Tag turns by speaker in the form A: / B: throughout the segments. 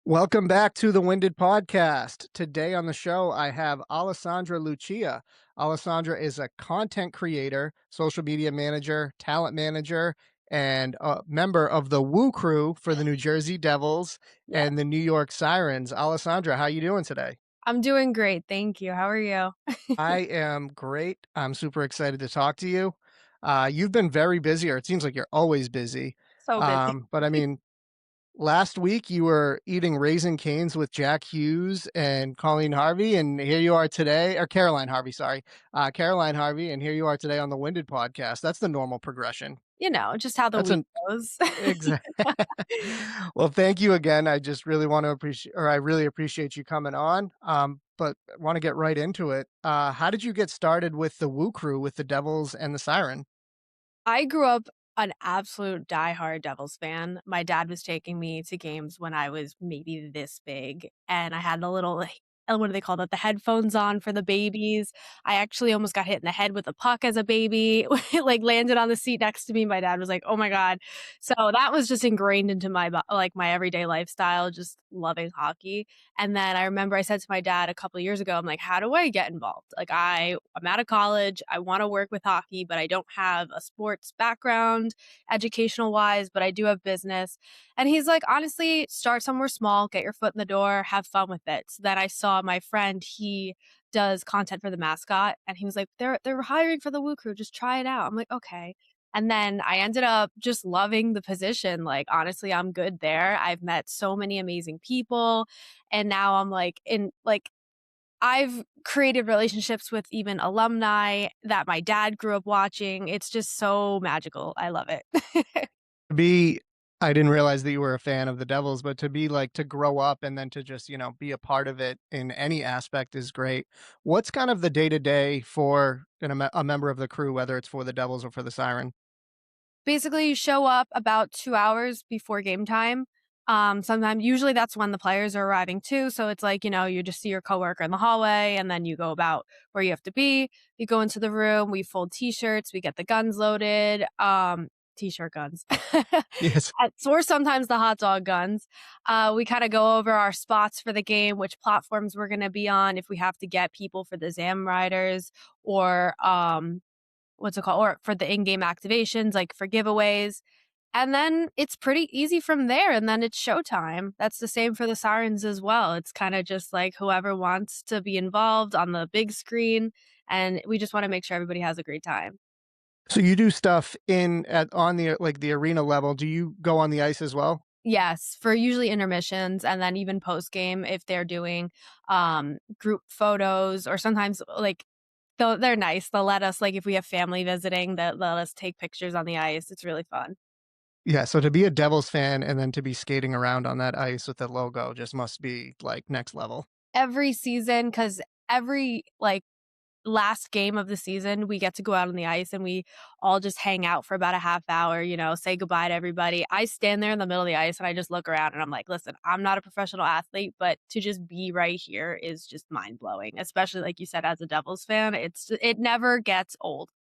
A: Welcome back to the Winded Podcast. Today on the show, I have Alessandra Lucia. Alessandra is a content creator, social media manager, talent manager, and a member of the Woo Crew for the New Jersey Devils
B: Yeah,
A: and the New York Sirens. Alessandra, how you doing today?
B: I'm doing great, thank you. How are you?
A: I am great. I'm super excited to talk to you. You've been very busy, or it seems like you're always busy.
B: So busy.
A: But I mean, last week, you were eating Raising Cane's with Jack Hughes and Colleen Harvey, and here you are today, or Caroline Harvey, sorry, Caroline Harvey, and here you are today on the Winded Podcast. That's the normal progression.
B: Just how the
A: That's
B: week
A: an
B: goes.
A: exact. Well, thank you again. I just really want to appreciate, or I really appreciate you coming on. But want to get right into it. How did you get started with the Woo Crew with the Devils and the Siren?
B: I grew up an absolute diehard Devils fan. My dad was taking me to games when I was maybe this big, and I had the little, what do they call that? The headphones on for the babies. I actually almost got hit in the head with a puck as a baby. It, like, landed on the seat next to me. My dad was like, "Oh my god." So that was just ingrained into my everyday lifestyle, just loving hockey. And then I remember I said to my dad a couple of years ago, I'm like, "How do I get involved? Like, I'm out of college. I want to work with hockey, but I don't have a sports background educational wise, but I do have business." And he's like, "Honestly, start somewhere small, get your foot in the door, have fun with it." So then I saw my friend, he does content for the mascot, and he was like, "They're hiring for the Woo Crew, just try it out." I'm like, "Okay." And then I ended up just loving the position. Like, honestly, I'm good there. I've met so many amazing people. And now I'm like I've created relationships with even alumni that my dad grew up watching. It's just so magical. I love it.
A: To be I didn't realize that you were a fan of the Devils, but to be like to grow up and then to just, be a part of it in any aspect is great. What's kind of the day-to-day for a member of the crew, whether it's for the Devils or for the Siren?
B: Basically, you show up about 2 hours before game time. Sometimes usually that's when the players are arriving too, so it's like, you just see your coworker in the hallway, and then you go about where you have to be. You go into the room, we fold T-shirts, we get the guns loaded, T-shirt guns.
A: Yes.
B: Or sometimes the hot dog guns. We kinda go over our spots for the game, which platforms we're gonna be on, if we have to get people for the Zam Riders or, what's it called? Or for the in-game activations, like for giveaways. And then it's pretty easy from there, and then it's showtime. That's the same for the Sirens as well. It's kinda just like whoever wants to be involved on the big screen, and we just wanna make sure everybody has a great time.
A: So you do stuff in at on the, like, the arena level. Do you go on the ice as well?
B: Yes, for usually intermissions and then even post game if they're doing, group photos or sometimes, they're nice. They'll let us, like, if we have family visiting, they'll let us take pictures on the ice. It's really fun.
A: Yeah, so to be a Devils fan and then to be skating around on that ice with the logo just must be, like, next level.
B: Every season, because every, last game of the season, we get to go out on the ice and we all just hang out for about a half hour, say goodbye to everybody. I stand there in the middle of the ice and I just look around and I'm like, "Listen, I'm not a professional athlete, but to just be right here is just mind blowing." Especially like you said, as a Devils fan, it never gets old.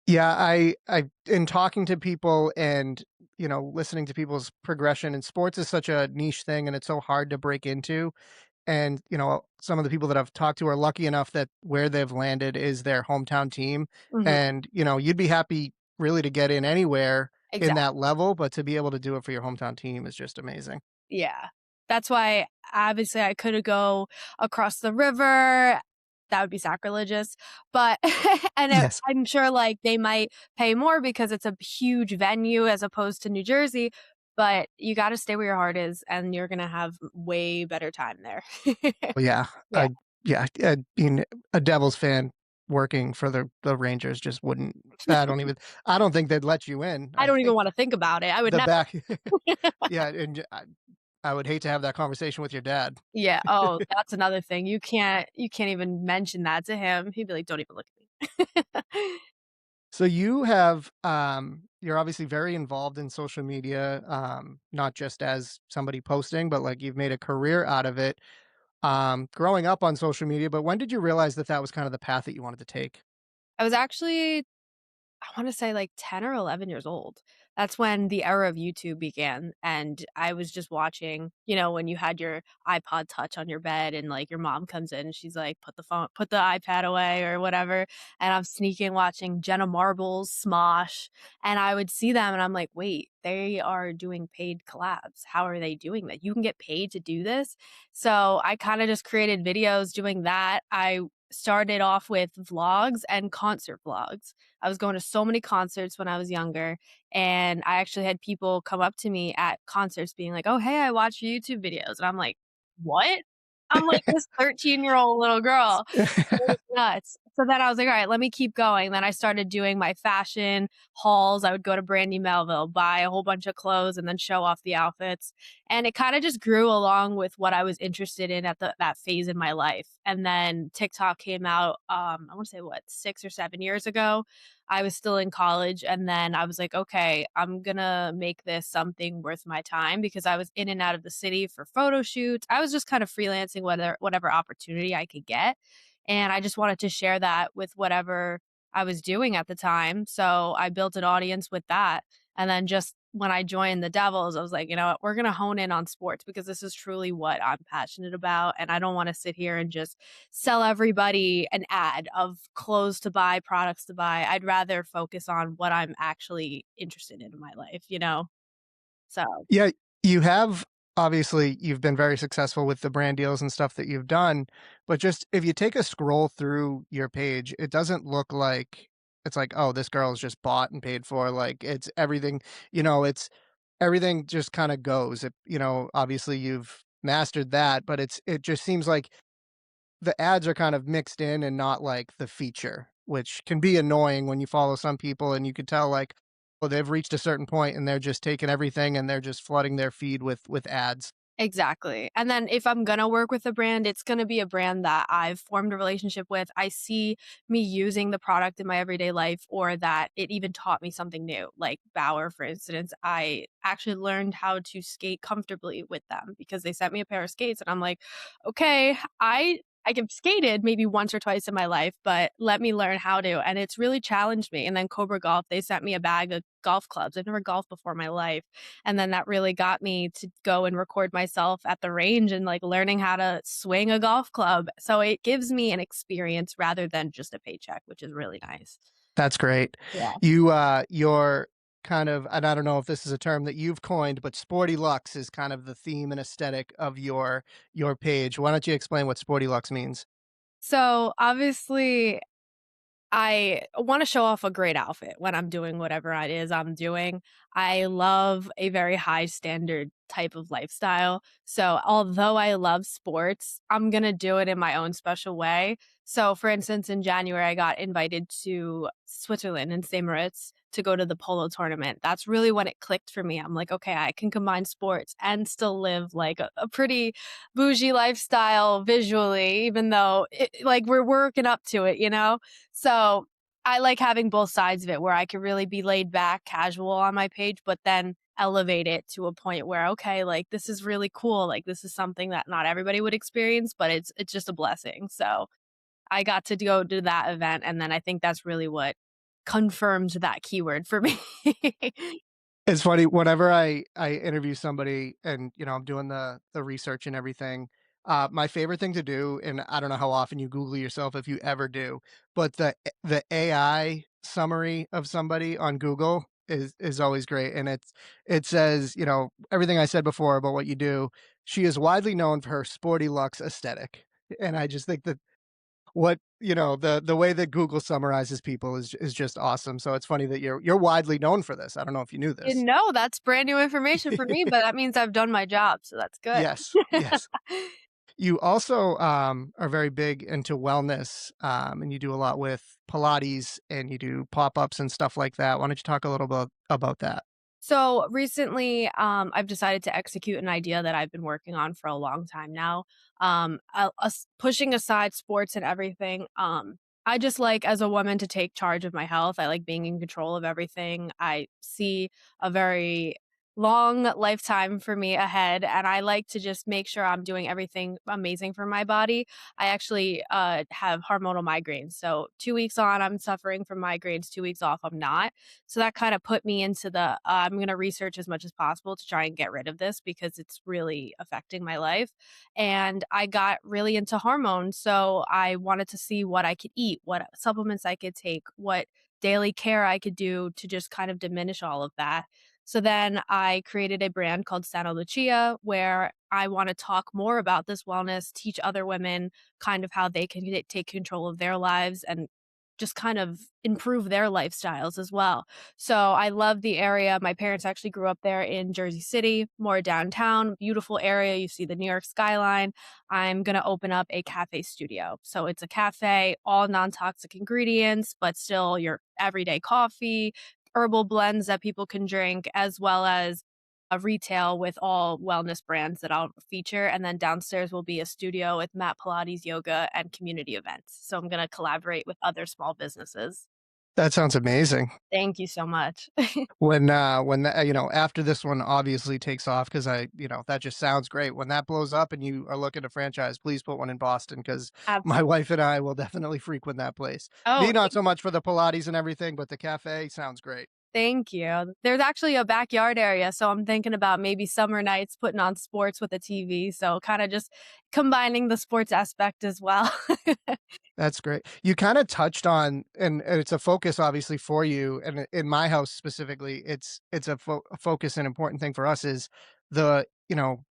A: Yeah, I in talking to people and, listening to people's progression, and sports is such a niche thing and it's so hard to break into. And, some of the people that I've talked to are lucky enough that where they've landed is their hometown team.
B: Mhm.
A: And, you'd be happy really to get in anywhere in
B: Exactly.
A: that level, but to be able to do it for your hometown team is just amazing.
B: Yeah. That's why obviously I could go across the river. That would be sacrilegious, but
A: Yes.
B: I'm sure, like, they might pay more because it's a huge venue as opposed to New Jersey, but you gotta stay where your heart is, and you're gonna have way better time there.
A: Well, yeah.
B: Yeah.
A: I mean, a Devils fan working for the Rangers just wouldn't I don't think they'd let you in.
B: I
A: I
B: don't even
A: think
B: wanna think about it. I would
A: the
B: never.
A: back yeah, and I would hate to have that conversation with your dad.
B: Yeah. Oh, that's another thing. You can't even mention that to him. He'd be like, "Don't even look at me."
A: So you're obviously very involved in social media, not just as somebody posting, but like you've made a career out of it, growing up on social media. But when did you realize that that was kind of the path that you wanted to take?
B: I was actually, I wanna say, like, 10 or 11 years old. That's when the era of YouTube began, and I was just watching, when you had your iPod Touch on your bed and, like, your mom comes in and she's like, put the iPad away," or whatever, and I'm sneaking watching Jenna Marbles, Smosh, and I would see them and I'm like, "Wait, they are doing paid collabs. How are they doing that? You can get paid to do this?" So, I kinda just created videos doing that. I started off with vlogs and concert vlogs. I was going to so many concerts when I was younger, and I actually had people come up to me at concerts being like, "Oh, hey, I watch your YouTube videos." And I'm like, "What?" I'm like this 13-year-old little girl. It was nuts. So then I was like, "All right, let me keep going." Then I started doing my fashion hauls. I would go to Brandy Melville, buy a whole bunch of clothes, and then show off the outfits. And it kinda just grew along with what I was interested in at that phase in my life. And then TikTok came out, I wanna say what, 6 or 7 years ago. I was still in college, and then I was like, "Okay, I'm gonna make this something worth my time," because I was in and out of the city for photo shoots. I was just kind of freelancing whatever opportunity I could get, and I just wanted to share that with whatever I was doing at the time, so I built an audience with that, and then just when I joined the Devils, I was like, "You know what? We're gonna hone in on sports because this is truly what I'm passionate about, and I don't wanna sit here and just sell everybody an ad of clothes to buy, products to buy. I'd rather focus on what I'm actually interested in my life, you know?" So
A: Yeah, you have obviously, you've been very successful with the brand deals and stuff that you've done, but just if you take a scroll through your page, it doesn't look like it's like, "Oh, this girl's just bought and paid for," like, it's everything it's everything just kinda goes. Obviously, you've mastered that, but it just seems like the ads are kind of mixed in and not like the feature, which can be annoying when you follow some people and you could tell like, well, they've reached a certain point and they're just taking everything and they're just flooding their feed with ads.
B: exactly. And then if I'm gonna work with a brand, it's gonna be a brand that I've formed a relationship with. I see me using the product in my everyday life or that it even taught me something new. Like Bauer, for instance, I actually learned how to skate comfortably with them because they sent me a pair of skates and I'm like, okay, I have skated maybe once or twice in my life, but let me learn how to. And it's really challenged me. And then Cobra Golf, they sent me a bag of golf clubs. I've never golfed before in my life. And then that really got me to go and record myself at the range and, like, learning how to swing a golf club. So it gives me an experience rather than just a paycheck, which is really nice.
A: That's great.
B: Yeah.
A: You're kind of, and I don't know if this is a term that you've coined, but Sporty Lux is kind of the theme and aesthetic of your page. Why don't you explain what Sporty Lux means?
B: So, obviously, I wanna show off a great outfit when I'm doing whatever it is I'm doing. I love a very high standard type of lifestyle, so although I love sports, I'm gonna do it in my own special way. So, for instance, in January, I got invited to Switzerland in St. Moritz to go to the polo tournament. That's really when it clicked for me. I'm like, "Okay, I can combine sports and still live, like, a pretty bougie lifestyle visually, even though we're working up to it, you know?" So, I like having both sides of it where I could really be laid back, casual on my page, but then elevate it to a point where, okay, like, this is really cool, like, this is something that not everybody would experience, but it's just a blessing, so, I got to go to that event, and then I think that's really what confirmed that keyword for me.
A: It's funny, whenever I interview somebody and, I'm doing the research and everything, my favorite thing to do, and I don't know how often you Google yourself if you ever do, but the AI summary of somebody on Google is always great, and it says, everything I said before about what you do. She is widely known for her sporty Lux aesthetic, and I just think that the way that Google summarizes people is just awesome. So it's funny that you're widely known for this. I don't know if you knew this.
B: No, that's brand new information for me, but that means I've done my job, so that's good.
A: Yes, yes. You also, are very big into wellness, and you do a lot with Pilates, and you do pop-ups and stuff like that. Why don't you talk a little bit about that?
B: So recently, I've decided to execute an idea that I've been working on for a long time now. Pushing aside sports and everything, I just like as a woman to take charge of my health. I like being in control of everything. I see a very long lifetime for me ahead, and I like to just make sure I'm doing everything amazing for my body. I actually, have hormonal migraines, so 2 weeks on, I'm suffering from migraines, 2 weeks off, I'm not. So that kinda put me into the, I'm gonna research as much as possible to try and get rid of this because it's really affecting my life, and I got really into hormones, so I wanted to see what I could eat, what supplements I could take, what daily care I could do to just kind of diminish all of that. So then I created a brand called Santa Lucia where I want to talk more about this wellness, teach other women kind of how they can take control of their lives and just kind of improve their lifestyles as well. So I love the area. My parents actually grew up there in Jersey City, more downtown, beautiful area. You see the New York skyline. I'm going to open up a cafe studio. So it's a cafe, all non toxic ingredients, but still your everyday coffee, herbal blends that people can drink, as well as a retail with all wellness brands that I'll feature. And then downstairs will be a studio with mat Pilates, yoga, and community events. So I'm going to collaborate with other small businesses.
A: That sounds amazing.
B: Thank you so much.
A: When that, after this one obviously takes off, because that just sounds great. When that blows up and you are looking to franchise, please put one in Boston because my
B: Absolutely.
A: wife and I will definitely frequent that place. Me,
B: Oh,
A: not so much for the Pilates and everything, but the cafe sounds great.
B: thank you. There's actually a backyard area, so I'm thinking about maybe summer nights putting on sports with a TV. So kind of just combining the sports aspect as well.
A: That's great. You kinda touched on and it's a focus obviously for you, and in my house specifically, it's a focus and important thing for us is the,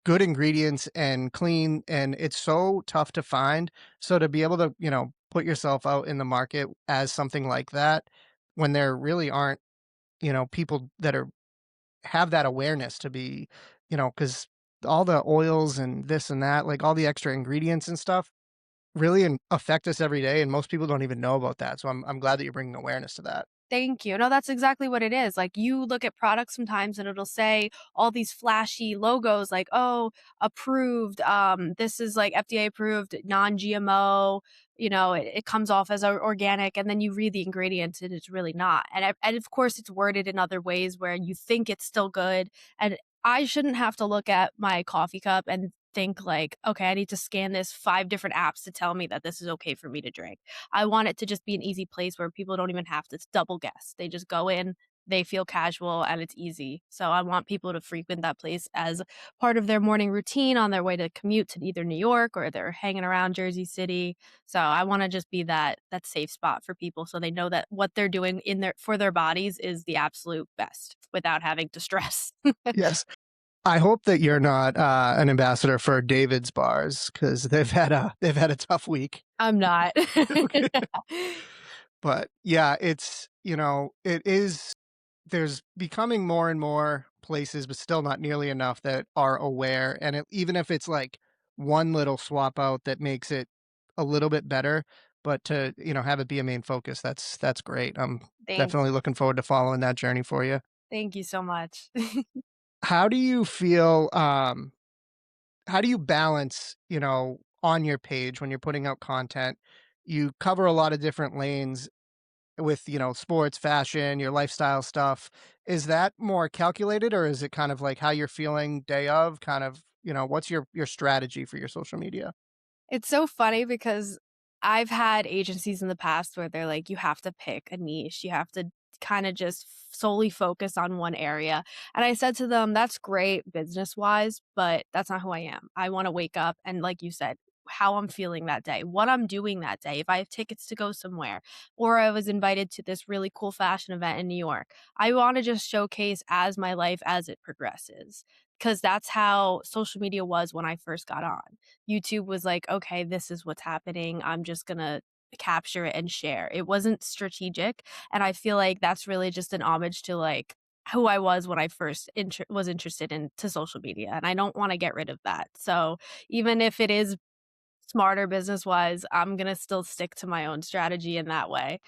A: good ingredients and clean, and it's so tough to find. So to be able to, put yourself out in the market as something like that when there really aren't, people that are have that awareness to be, because all the oils and this and that, like all the extra ingredients and stuff really affect us every day, and most people don't even know about that, so I'm glad that you're bringing awareness to that.
B: Thank you. No, that's exactly what it is. Like, you look at products sometimes and it'll say all these flashy logos like, "Oh, approved, this is, like, FDA approved, non-GMO," it comes off as organic, and then you read the ingredients and it's really not. And of course, it's worded in other ways where you think it's still good, and I shouldn't have to look at my coffee cup and think like, "Okay, I need to scan this 5 different apps to tell me that this is okay for me to drink." I want it to just be an easy place where people don't even have to double guess. They just go in, they feel casual, and it's easy. So I want people to frequent that place as part of their morning routine on their way to commute to either New York or they're hanging around Jersey City. So I want to just be that safe spot for people so they know that what they're doing in their for their bodies is the absolute best without having to stress.
A: Yes. I hope that you're not, an ambassador for David's bars because they've had a tough week.
B: I'm not.
A: Okay. But, yeah, it is there's becoming more and more places, but still not nearly enough that are aware, and even if it's, like, one little swap out that makes it a little bit better, but to, have it be a main focus, that's great. I'm
B: Thank
A: definitely looking forward to following that journey for you.
B: thank you so much.
A: How do you feel, how do you balance, on your page when you're putting out content? You cover a lot of different lanes with, sports, fashion, your lifestyle stuff. Is that more calculated or is it kind of like how you're feeling day of kind of, what's your strategy for your social media?
B: It's so funny because I've had agencies in the past where they're like, "You have to pick a niche. You have to kinda just solely focus on one area." And I said to them, "That's great business-wise, but that's not who I am. I wanna wake up and, like you said, how I'm feeling that day, what I'm doing that day, if I have tickets to go somewhere, or I was invited to this really cool fashion event in New York. I wanna just showcase as my life as it progresses, because that's how social media was when I first got on. YouTube was like, "Okay, this is what's happening. I'm just gonna capture it and share." It wasn't strategic, and I feel like that's really just an homage to, like, who I was when I first was interested into social media, and I don't wanna get rid of that. So, even if it is smarter business-wise, I'm gonna still stick to my own strategy in that way.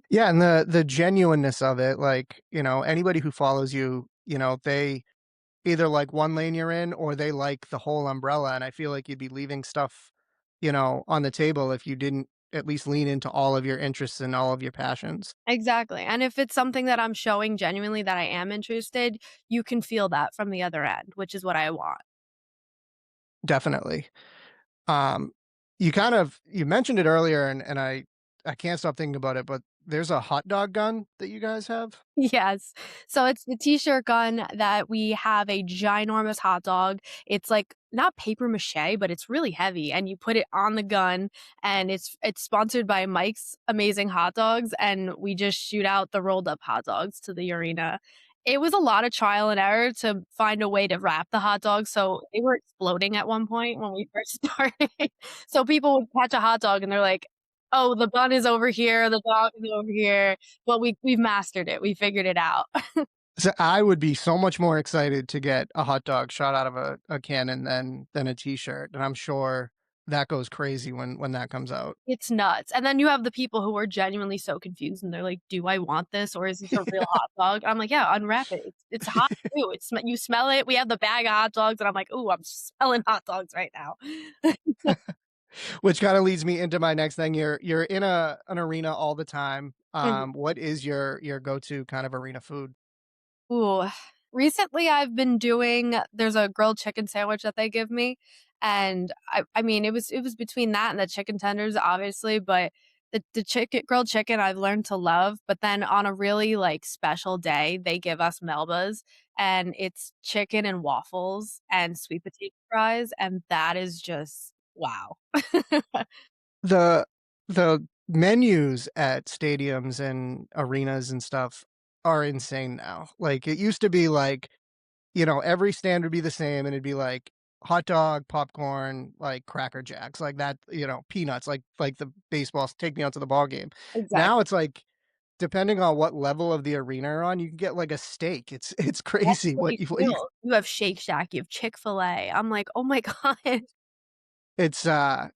A: Yeah, and the genuineness of it, like, anybody who follows you, they either like one lane you're in or they like the whole umbrella, and I feel like you'd be leaving stuff, on the table if you didn't at least lean into all of your interests and all of your passions.
B: Exactly, and if it's something that I'm showing genuinely that I am interested, you can feel that from the other end, which is what I want.
A: Definitely. Um, you mentioned it earlier, and I can't stop thinking about it, but there's a hot dog gun that you guys have?
B: Yes. So it's the t-shirt gun that we have a ginormous hot dog. It's like not paper mache, but it's really heavy and you put it on the gun and it's sponsored by Mike's Amazing Hot Dogs and we just shoot out the rolled up hot dogs to the arena. It was a lot of trial and error to find a way to wrap the hot dogs, so they were exploding at one point when we first started. So people would catch a hot dog and they're like, "Oh, the bun is over here, the dog is over here." Well, we've mastered it, we figured it out.
A: So I would be so much more excited to get a hot dog shot out of a cannon than a T-shirt, and I'm sure that goes crazy when that comes out.
B: It's nuts, and then you have the people who are genuinely so confused, and they're like, "Do I want this, or is this a real hot dog?" I'm like, "Yeah, unwrap it. It's hot too. It's you smell it. We have the bag of hot dogs, and I'm like, "Ooh, I'm smelling hot dogs right now."
A: Which kinda leads me into my next thing. You're in an arena all the time.
B: Mhm.
A: What is your go-to kind of arena food?
B: Ooh, recently I've been doing there's a grilled chicken sandwich that they give me, and I mean, it was between that and the chicken tenders, obviously, but the chicken grilled chicken I've learned to love, but then on a really, like, special day, they give us Melbas, and it's chicken and waffles and sweet potato fries, and that is just wow.
A: The the menus at stadiums and arenas and stuff are insane now. Like, it used to be like, every stand would be the same, and it'd be like hot dog, popcorn, like Cracker Jacks, like that, peanuts, like the baseballs, take me out to the ball game. Now
B: Exactly.
A: it's like, depending on what level of the arena you're on, you can get like a steak. It's
B: That's
A: crazy
B: really
A: what you
B: real. You have Shake Shack, you have Chick-fil-A. I'm like, "Oh my god."
A: it's, I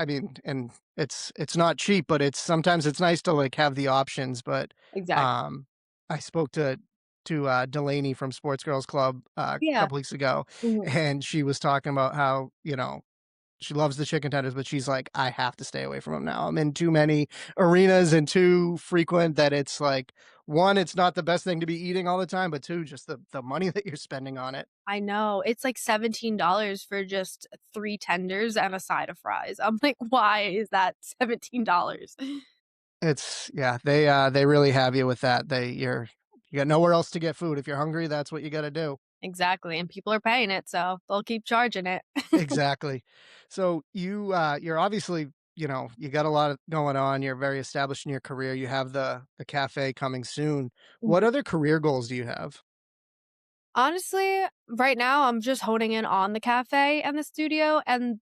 A: mean, and it's not cheap, but sometimes it's nice to, like, have the options, but,
B: Exactly.
A: um, I spoke to Delaney from Sports Girls Club, a
B: Yeah.
A: couple weeks ago,
B: Mhm.
A: and she was talking about how, she loves the chicken tenders, but she's like, "I have to stay away from them now. I'm in too many arenas and too frequent that it's like, 1, it's not the best thing to be eating all the time, but 2, just the money that you're spending on it."
B: I know, it's like $17 for just 3 tenders and a side of fries. I'm like, "Why is that $17?"
A: It's yeah, they really have you with that. You got nowhere else to get food. If you're hungry, that's what you gotta do.
B: Exactly, and people are paying it, so they'll keep charging it.
A: Exactly. So you're obviously, you got a lot of going on. You're very established in your career. You have the cafe coming soon. What
B: Mhm.
A: other career goals do you have?
B: Honestly, right now, I'm just honing in on the cafe and the studio,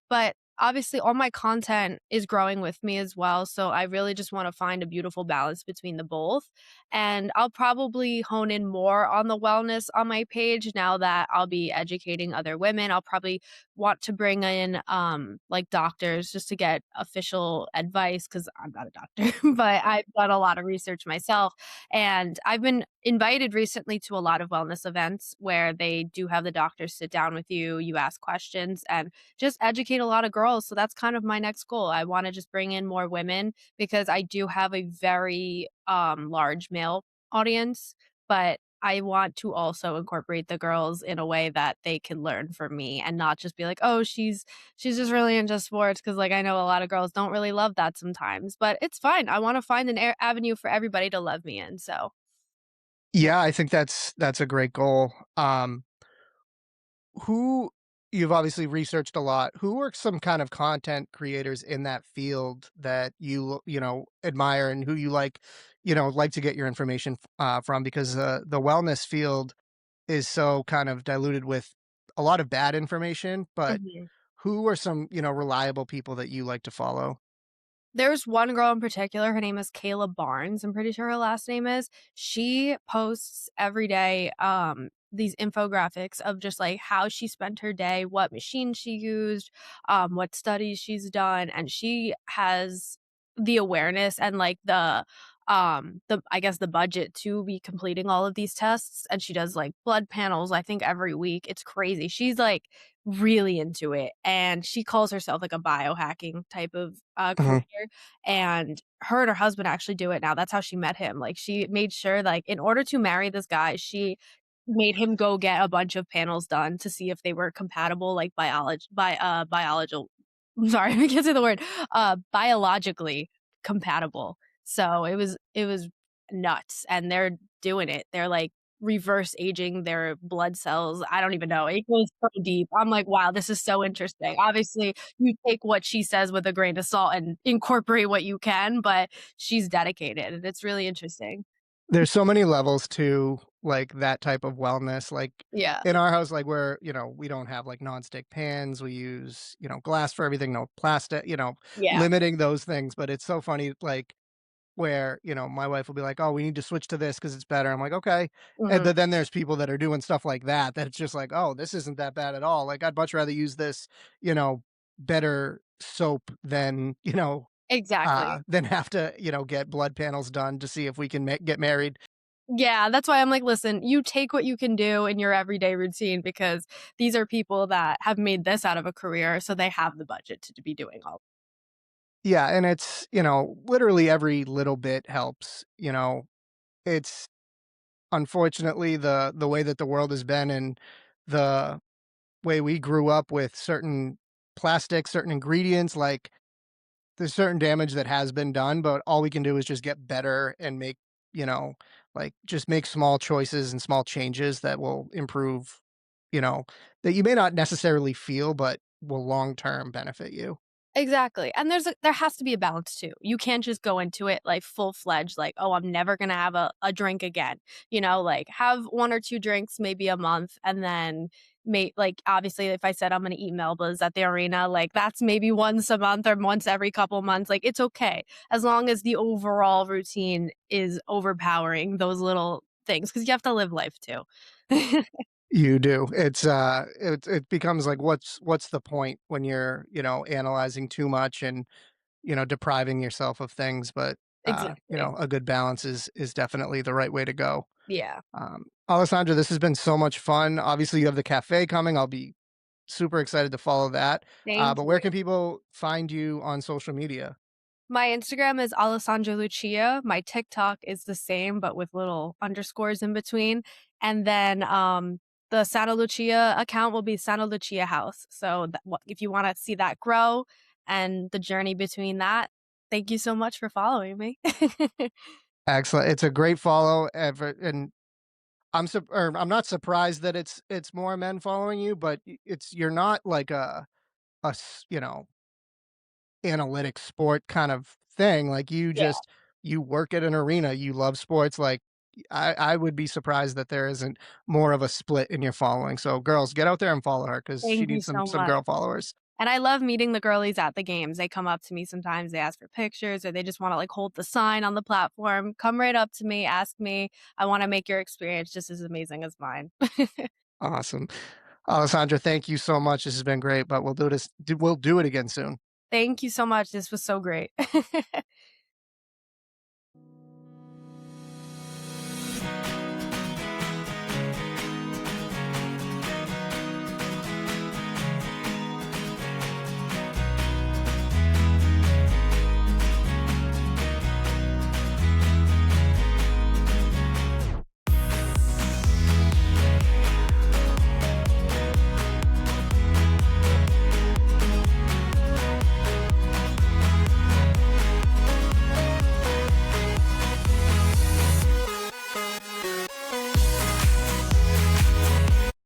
B: but obviously all my content is growing with me as well, so I really just wanna find a beautiful balance between the both, and I'll probably hone in more on the wellness on my page now that I'll be educating other women. I'll probably want to bring in, like, doctors just to get official advice because 'cause I'm not a doctor, but I've done a lot of research myself, and I've been invited recently to a lot of wellness events where they do have the doctors sit down with you, you ask questions, and just educate a lot of girls. So that's kind of my next goal. I want to just bring in more women because I do have a very large male audience, but I want to also incorporate the girls in a way that they can learn from me and not just be like, "Oh, she's just really into sports," because like I know a lot of girls don't really love that sometimes, but it's fine. I want to find an avenue for everybody to love me in. So
A: Yeah, I think that's a great goal. Who You've obviously researched a lot. Who are some kind of content creators in that field that admire and who you like to get your information from? Because the wellness field is so kind of diluted with a lot of bad information, but
B: mhm.
A: who are some, reliable people that you like to follow?
B: There's one girl in particular, her name is Kayla Barnes, I'm pretty sure her last name is. She posts every day, these infographics of just, like, how she spent her day, what machine she used, what studies she's done, and she has the awareness and, like, the I guess the budget to be completing all of these tests, and she does, like, blood panels, I think, every week. It's crazy. She's, like, really into it, and she calls herself, like, a biohacking type of,
A: Mhm.
B: career, and her and her husband actually do it now. That's how she met him. Like, she made sure, like, in order to marry this guy, she made him go get a bunch of panels done to see if they were compatible, like, biological I'm sorry, I can't say the word, biologically compatible. So it was nuts, and they're doing it. They're, like, reverse aging their blood cells. I don't even know. It goes so deep. I'm like, "Wow, this is so interesting." Obviously, you take what she says with a grain of salt and incorporate what you can, but she's dedicated, and it's really interesting.
A: There's so many levels to, like, that type of wellness, like,
B: Yeah.
A: in our house, like, we don't have, like, nonstick pans, we use, glass for everything, no plastic,
B: Yeah.
A: limiting those things, but it's so funny, like, where, my wife will be like, "Oh, we need to switch to this because it's better." I'm like, "Okay." And
B: Mhm.
A: but then there's people that are doing stuff like that, that's just like, "Oh, this isn't that bad at all." Like, I'd much rather use this, you know, better soap than,
B: Exactly.
A: than have to, get blood panels done to see if we can get married.
B: Yeah, that's why I'm like, "Listen, you take what you can do in your everyday routine because these are people that have made this out of a career, so they have the budget to be doing all."
A: Yeah, and it's, literally every little bit helps, It's unfortunately the way that the world has been and the way we grew up with certain plastics, certain ingredients, like, there's certain damage that has been done, but all we can do is just get better and make, you know, just make small choices and small changes that will improve, you know, that you may not necessarily feel, but will long term benefit you.
B: Exactly, and there has to be a balance too. You can't just go into it, like, full-fledged, like, "Oh, I'm never gonna have a drink again." Like, have 1 or 2 drinks maybe a month, and then obviously, if I said I'm gonna eat Melba's at the arena, like, that's maybe once a month or once every couple months, like, it's okay, as long as the overall routine is overpowering those little things, because you have to live life too.
A: You do. It becomes like what's the point when you're, analyzing too much and, depriving yourself of things, but
B: Exactly.
A: a good balance is definitely the right way to go.
B: Yeah.
A: Alessandra, this has been so much fun. Obviously, you have the cafe coming. I'll be super excited to follow that.
B: Thank
A: But where
B: you.
A: can people find you on social media?
B: My Instagram is Alessandra Lucia. My TikTok is the same, but with little underscores in between. And then the Santa Lucia account will be Santa Lucia House. So if you want to see that grow and the journey between that, thank you so much for following me.
A: Excellent. It's a great follow, and I'm not surprised that it's more men following you, but you're not like a analytic sport kind of thing. Like,
B: Yeah.
A: you work at an arena, you love sports. Like, I would be surprised that there isn't more of a split in your following. So girls, get out there and follow her because she
B: Thank you
A: needs
B: so
A: some
B: much.
A: girl followers.
B: And I love meeting the girlies at the games. They come up to me sometimes, they ask for pictures, or they just wanna, like, hold the sign on the platform. Come right up to me, ask me. I wanna make your experience just as amazing as mine.
A: Awesome. Alessandra, thank you so much. This has been great, but we'll do it again soon.
B: Thank you so much. This was so great.